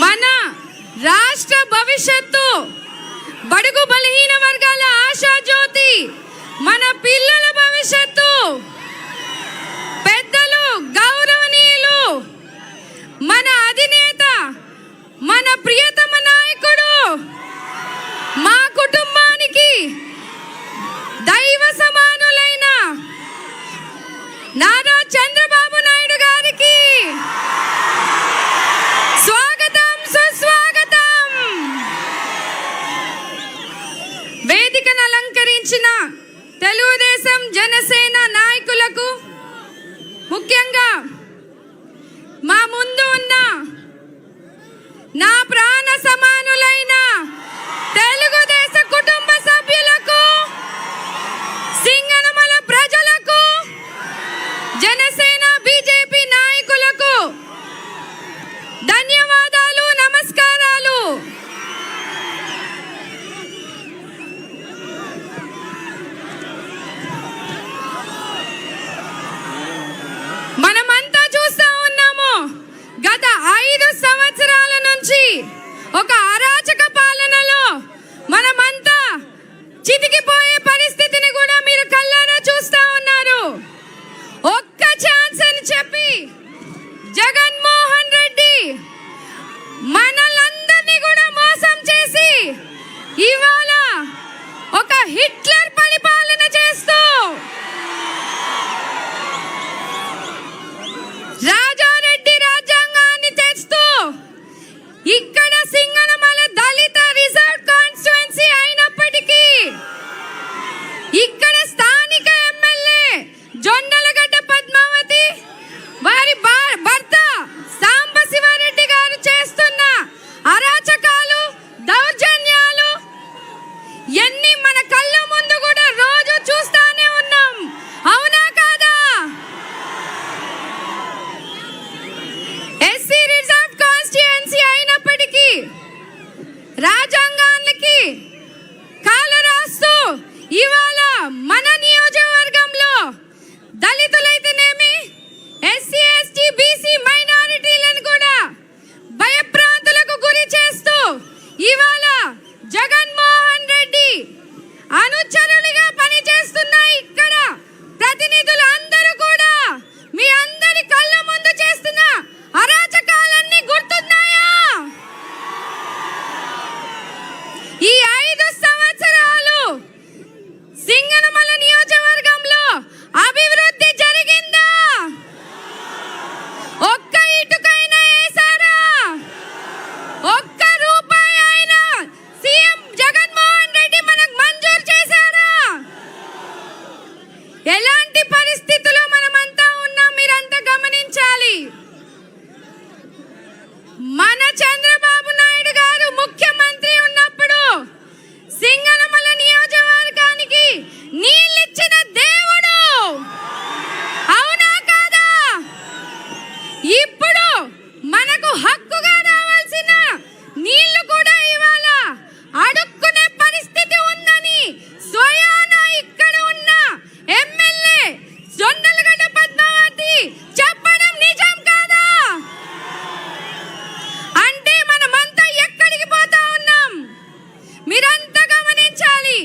మన రాష్ట్ర భవిష్యత్తు, బడుగు బలహీన వర్గాల ఆశాజ్యోతి, మన పిల్లల భవిష్యత్తు, పెద్దలు గౌరవనీయులు, మన అధినేత, మన ప్రియతమ నాయకుడు, మా కుటుంబానికి దైవ సమానులైన నారా చంద్రబాబు నాయుడు గారికి స్వాగతం, సుస్వాగతం. వేదికను అలంకరించిన తెలుగుదేశం జనసేన నాయకులకు, ముఖ్యంగా మా ముందు ఉన్న నా ప్రాణ సమానులైన తెలుగుదేశ కుటుంబ సభ్యులకు, సింగనమల ప్రజలకు, జనసేన బీజేపీ నాయకులకు ధన్యవాదాలు, నమస్కారాలు. మనమంతా చూస్తా ఉన్నాము, గత 5 సంవత్సరాల నుంచి ఒక అరాచక పాలనలో మనమంతా చితికిపోయే పరిస్థితిని కూడా మీరు కళ్ళారా చూస్తా ఉన్నారు. ఒక్క ఛాన్స్ అని చెప్పి జగన్మోహన్ రెడ్డి మనలందరినీ కూడా మోసం చేసి ఇవాళ ఒక హిట్లర్ పరిపాలన చేస్తూ రాజారెడ్డి రాజ్యాంగాన్ని తెస్తూ ఇక్కడ సింగనమల దళిత రిజర్వ్ కాన్స్టిట్యుయెన్సీ అయినప్పటికీ ఇక్కడ స్థానిక ఎమ్మెల్యే జొన్నలగడ్డ పద్మావతి వారి భర్త సాంబశివారెడ్డి గారు చేస్తున్న అరాచకాలు, దౌర్జన్యాలు ఎన్ని మన కళ్ళ ముందు కూడా రోజు చూస్తానే ఉన్నాం. అవునా కాదా? ఎస్సీ రిజర్వ్ కాన్స్టిట్యుయెన్సీ అయినప్పటికీ రాజ్యాంగానికి కాలు రాస్తూ ఇవాళ మన నియోజకవర్గంలో దళితులైతేనేమి, ఎస్సీ ఎస్టీ బీసీ మైనారిటీలను కూడా భయభ్రాంతులకు గురి చేస్తూ ఇవాళ జగన్మోహన్ రెడ్డి అనుచరులుగా పనిచేస్తున్న ఇక్కడ ప్రతినిధులు అందరూ కూడా మీ అందరి కళ్ళ ముందు చేస్తున్న అరాచకాలన్నీ గుర్తున్నాయా? ఈ 5 సంవత్సరాలు సింగనమల నియోజకవర్గంలో అభివృద్ధి జరిగిందా? ఒక్క ఇటుకైనా వేశారా? ఒక్క రూపాయి అయినా సీఎం జగన్మోహన్ రెడ్డి మనకు మంజూరు చేశారా? ఎలాంటి పరిస్థితుల్లో మనమంతా ఉన్నాం మీరంతా గమనించాలి. మన చంద్రబాబు నాయుడు గారు ముఖ్యమంత్రి ఉన్నప్పుడు సింగనమల నియోజకవర్గానికి నీళ్ళిచ్చిన దేవుడు. అవునా కాదా? ఇప్పుడు మనకు హక్కుగా రావాల్సిన నీళ్లు కూడా ఇవాళ అడుక్కునే పరిస్థితి ఉందని స్వయాన ఇక్కడ ఉన్న ఎమ్మెల్యే జొన్నలగడ్డ పద్మావతి చెప్పడం నిజం కాదా? అంటే మనమంతా ఎక్కడికి పోతా ఉన్నాం మీరంతా గమనించాలి.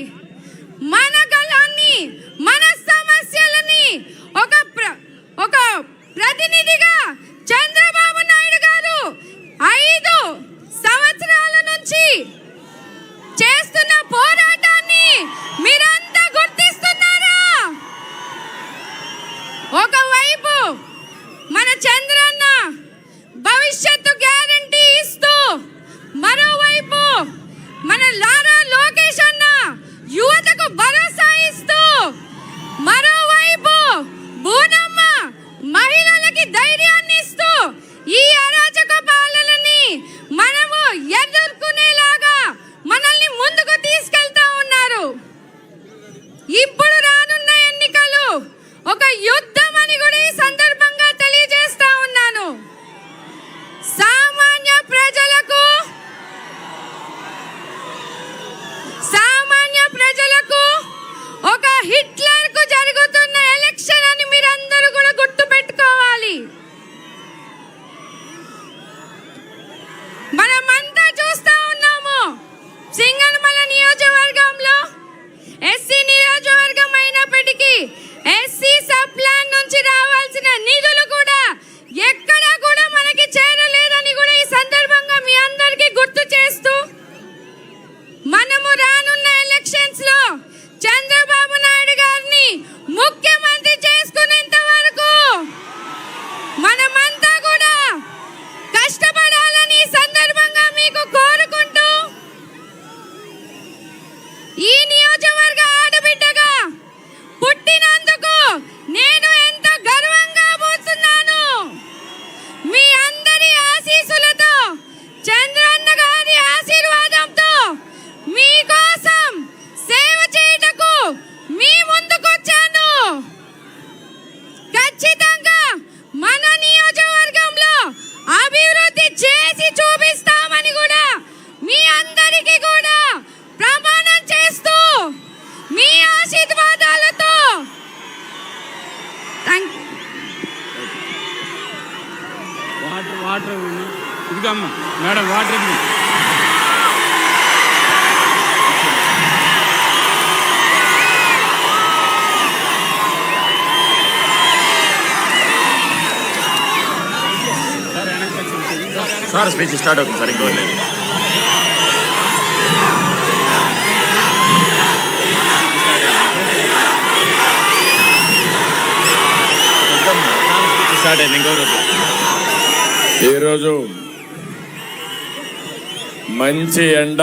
మన గలాన్ని, మన సమస్యలని ఒక ప్రతినిధిగా చంద్రబాబు నాయుడు గారు 5 సంవత్సరాల నుంచి చేస్తున్న పోరాటాన్ని మీరంతా గుర్తిస్తున్నారా? ఒకవైపు మన చంద్రన్న భవిష్యత్తు గ్యారంటీ ఇస్తూ, మరోవైపు మన లారా లోకేష్ అన్న యువతకు భరోసా ఇస్తూ, మరోవైపు బూనమ్మ మహిళలకి ధైర్యాన్ని ఇస్తూ ఈ అరాచక పాలనని మనము ఎదుర్కొనేలాగా మనల్ని ముందుకు తీసుకెళ్తా ఉన్నారు. వెనుకమ్మ మేడం వాటర్ ఇవ్వండి. సార్ స్పీచ్ స్టార్ట్ అవుతుంది సార్, ఇంకో లేదు. స్టార్ట్ అయింది, ఇంకో రోజు. ఈరోజు మంచి ఎండ